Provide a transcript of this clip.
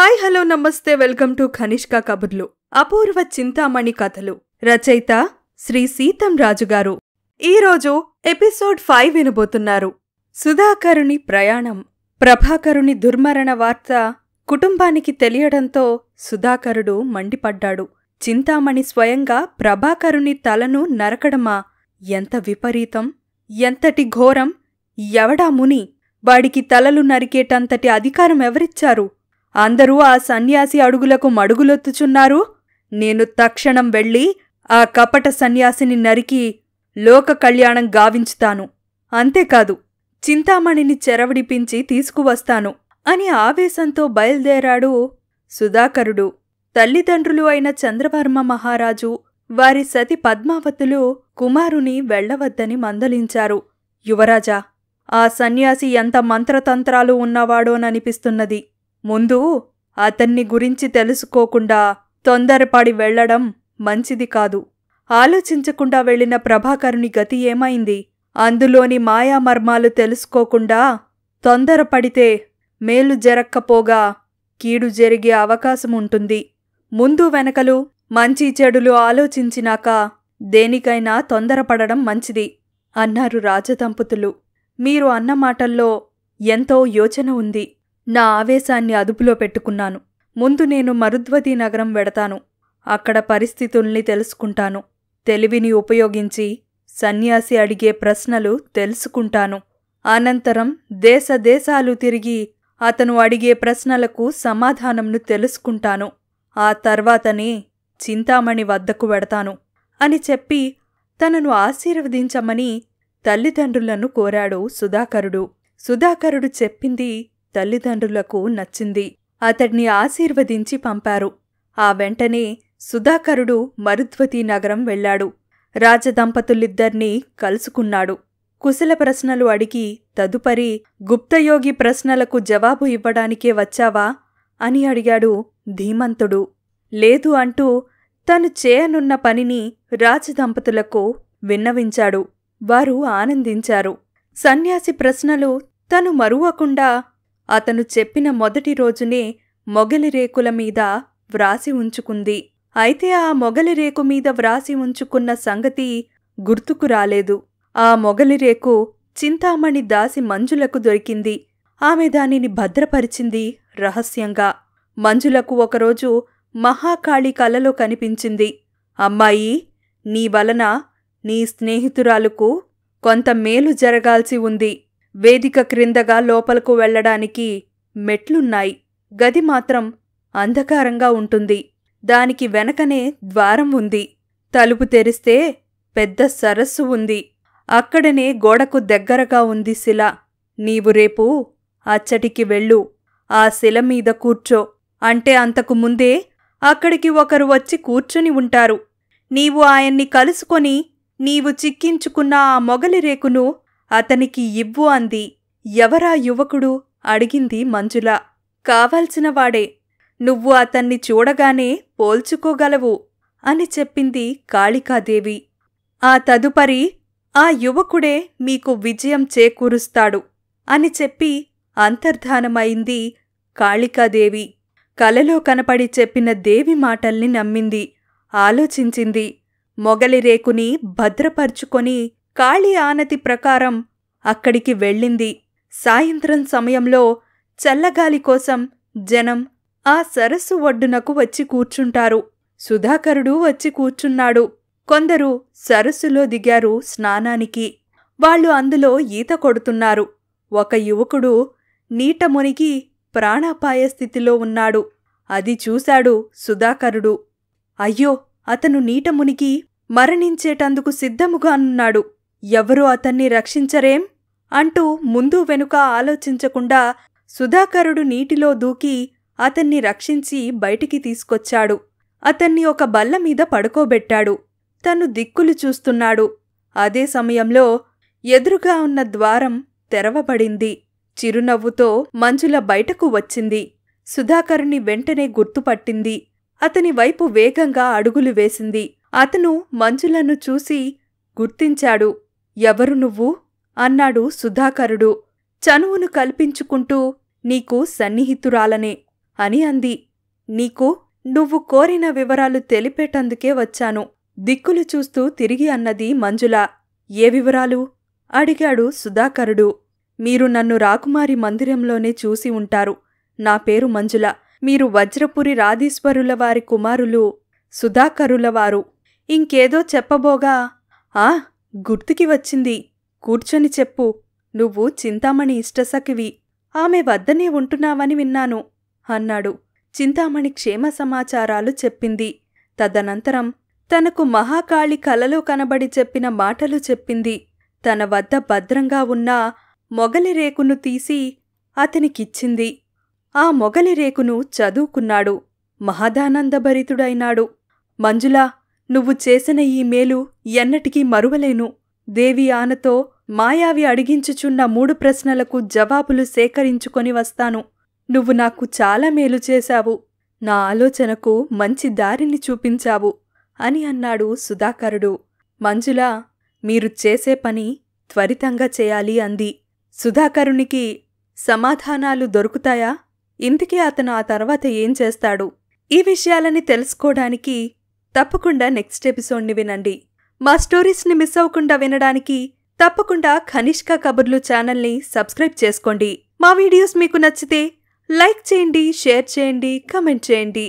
Hi hello నమస్తే welcome to Kanishka కబుర్లు. అపూర్వ చింతామణి కథలు. రచయిత శ్రీ సీతం రాజుగారు. ఈరోజు ఎపిసోడ్ 5 వినబోతున్నారు. సుధాకరుని ప్రయాణం. ప్రభాకరుని దుర్మరణ వార్త కుటుంబానికి తెలియడంతో సుధాకరుడు మండిపడ్డాడు. చింతామణి స్వయంగా ప్రభాకరుని తలను నరకడమా? ఎంత విపరీతం! ఎంతటి ఘోరం! ఎవడా ముని? వాడికి తలలు నరికేటంతటి అధికారం ఎవరిచ్చారు? అందరూ ఆ సన్యాసి అడుగులకు మడుగులొత్తుచున్నారు. నేను తక్షణం వెళ్ళి ఆ కపట సన్యాసిని నరికి లోక కళ్యాణం గావించుతాను. అంతేకాదు, చింతామణిని చెరవిడిపించి తీసుకువస్తాను అని ఆవేశంతో బయల్దేరాడు సుధాకరుడు. తల్లిదండ్రులు అయిన చంద్రవర్మ మహారాజు, వారి సతి పద్మావతులు కుమారుని వెళ్లవద్దని మందలించారు. యువరాజా, ఆ సన్యాసి ఎంత మంత్రతంత్రాలు ఉన్నవాడోననిపిస్తున్నది. ముందు అతన్ని గురించి తెలుసుకోకుండా తొందరపడి వెళ్లడం మంచిది కాదు. ఆలోచించకుండా వెళ్లిన ప్రభాకరుని గతి ఏమైంది? అందులోని మాయామర్మాలు తెలుసుకోకుండా తొందరపడితే మేలు జరక్కపోగా కీడు జరిగే అవకాశముంటుంది. ముందు వెనకలు మంచి చెడులు ఆలోచించినాక దేనికైనా తొందరపడడం మంచిది అన్నారు రాజదంపతులు. మీరు అన్న మాటల్లో ఎంతో యోచన ఉంది. నా ఆవేశాన్ని అదుపులో పెట్టుకున్నాను. ముందు నేను మరుద్వతి నగరం వెడతాను. అక్కడ పరిస్థితుల్ని తెలుసుకుంటాను. తెలివిని ఉపయోగించి సన్యాసి అడిగే ప్రశ్నలు తెలుసుకుంటాను. అనంతరం దేశాలు తిరిగి అతను అడిగే ప్రశ్నలకు సమాధానంను తెలుసుకుంటాను. ఆ తర్వాతనే చింతామణి వద్దకు వెడతాను అని చెప్పి తనను ఆశీర్వదించమని తల్లిదండ్రులను కోరాడు సుధాకరుడు. సుధాకరుడు చెప్పింది తల్లిదండ్రులకు నచ్చింది. అతడ్ని ఆశీర్వదించి పంపారు. ఆ వెంటనే సుధాకరుడు మరుద్వతి నగరం వెళ్లాడు. రాజదంపతులిద్దర్నీ కలుసుకున్నాడు. కుశల ప్రశ్నలు అడిగి తదుపరి గుప్తయోగి ప్రశ్నలకు జవాబు ఇవ్వడానికే వచ్చావా అని అడిగాడు ధీమంతుడు. లేదు అంటూ తను చేయనున్న పనిని రాజదంపతులకు విన్నవించాడు. వారు ఆనందించారు. సన్యాసి ప్రశ్నలు తను మరువకుండా అతను చెప్పిన మొదటి రోజునే మొగలిరేకుల మీద వ్రాసి ఉంచుకుంది. అయితే ఆ మొగలిరేకు మీద వ్రాసి ఉంచుకున్న సంగతి గుర్తుకు రాలేదు. ఆ మొగలిరేకు చింతామణి దాసి మంజులకు దొరికింది. ఆమె దానిని భద్రపరిచింది రహస్యంగా. మంజులకు ఒకరోజు మహాకాళి కలలో కనిపించింది. అమ్మాయి, నీ వలన నీ స్నేహితురాలుకు కొంత మేలు జరగాల్సి ఉంది. వేదిక క్రిందగా లోపలకు వెళ్లడానికి మెట్లున్నాయి. గది మాత్రం అంధకారంగా ఉంటుంది. దానికి వెనకనే ద్వారం ఉంది. తలుపు తెరిస్తే పెద్ద సరస్సు ఉంది. అక్కడనే గోడకు దగ్గరగా ఉంది శిల. నీవు రేపు అచ్చటికి వెళ్ళు. ఆ శిల మీద కూర్చో. అంటే అంతకు ముందే అక్కడికి ఒకరు వచ్చి కూర్చుని ఉంటారు. నీవు ఆయన్ని కలుసుకొని నీవు చిక్కించుకున్న ఆ మొగలిరేకును అతనికి ఇవ్వు అంది. ఎవరా యువకుడు అడిగింది మంజుల. కావాల్సినవాడే. నువ్వు అతన్ని చూడగానే పోల్చుకోగలవు అని చెప్పింది కాళికాదేవి. ఆ తదుపరి ఆ యువకుడే మీకు విజయం చేకూరుస్తాడు అని చెప్పి అంతర్ధానమైంది కాళికాదేవి. కలలో కనపడి చెప్పిన దేవి మాటల్ని నమ్మింది. ఆలోచించింది. మొగలిరేకుని భద్రపరుచుకొని కాళీ ఆనతి ప్రకారం అక్కడికి వెళ్ళింది. సాయంత్రం సమయంలో చల్లగాలి కోసం జనం ఆ సరస్సు ఒడ్డునకు వచ్చి కూర్చుంటారు. సుధాకరుడు వచ్చి కూర్చున్నాడు. కొందరు సరస్సులో దిగారు స్నానానికి. వాళ్ళు అందులో ఈత కొడుతున్నారు. ఒక యువకుడు నీట మునిగి ప్రాణాపాయ స్థితిలో ఉన్నాడు. అది చూశాడు సుధాకరుడు. అయ్యో, అతను నీట మునిగి మరణించేటందుకు సిద్ధముగానున్నాడు. ఎవరూ అతన్ని రక్షించరేం అంటూ ముందు వెనుక ఆలోచించకుండా సుధాకరుడు నీటిలో దూకి అతన్ని రక్షించి బయటికి తీసుకొచ్చాడు. అతన్ని ఒక బల్లమీద పడుకోబెట్టాడు. తను దిక్కులు చూస్తున్నాడు. అదే సమయంలో ఎదురుగా ఉన్న ద్వారం తెరవబడింది. చిరునవ్వుతో మంజుల బయటకు వచ్చింది. సుధాకరుని వెంటనే గుర్తుపట్టింది. అతని వైపు వేగంగా అడుగులు వేసింది. అతను మంజులను చూసి గుర్తించాడు. ఎవరు నువ్వు అన్నాడు సుధాకరుడు. చనువును కల్పించుకుంటూ నీకు సన్నిహితురాలనే. అని అంది. నీకు నువ్వు కోరిన వివరాలు తెలిపేటందుకే వచ్చాను. దిక్కులు చూస్తూ తిరిగి అన్నది మంజుల. ఏ వివరాలు? అడిగాడు సుధాకరుడు. మీరు నన్ను రాకుమారి మందిరంలోనే చూసి ఉంటారు. నా పేరు మంజుల. మీరు వజ్రపురి రాధీశ్వరుల వారి కుమారులు సుధాకరులవారు. ఇంకేదో చెప్పబోగా, గుర్తుకి వచ్చింది. కూర్చొని చెప్పు. నువ్వు చింతామణి ఇష్టసఖివి. ఆమె వద్దనే ఉంటున్నావని విన్నాను అన్నాడు. చింతామణి క్షేమ సమాచారాలు చెప్పింది. తదనంతరం తనకు మహాకాళి కలలో కనబడి చెప్పిన మాటలు చెప్పింది. తన వద్ద భద్రంగా ఉన్న మొగలిరేకును తీసి అతనికిచ్చింది. ఆ మొగలిరేకును చదువుకున్నాడు. మహదానందభరితుడైనాడు. మంజులా, నువ్వు చేసిన ఈ మేలు ఎన్నటికీ మరువలేను. దేవి ఆనతో మాయావి అడిగించుచున్న 3 ప్రశ్నలకు జవాబులు సేకరించుకొని వస్తాను. నువ్వు నాకు చాలా మేలు చేశావు. నా ఆలోచనకు మంచి దారిని చూపించావు అని అన్నాడు సుధాకరుడు. మంజుల, మీరు చేసే పని త్వరితంగా చేయాలి అంది. సుధాకరునికి సమాధానాలు దొరుకుతాయా? ఇంతకీ అతను ఆ తర్వాత ఏం చేస్తాడు? ఈ విషయాలని తెలుసుకోవడానికి తప్పకుండా నెక్స్ట్ ఎపిసోడ్ని వినండి. మా స్టోరీస్ని మిస్ అవ్వకుండా వినడానికి తప్పకుండా కనిష్క కబుర్లు ఛానల్ని సబ్స్క్రైబ్ చేసుకోండి. మా వీడియోస్ మీకు నచ్చితే లైక్ చేయండి, షేర్ చేయండి, కామెంట్ చేయండి.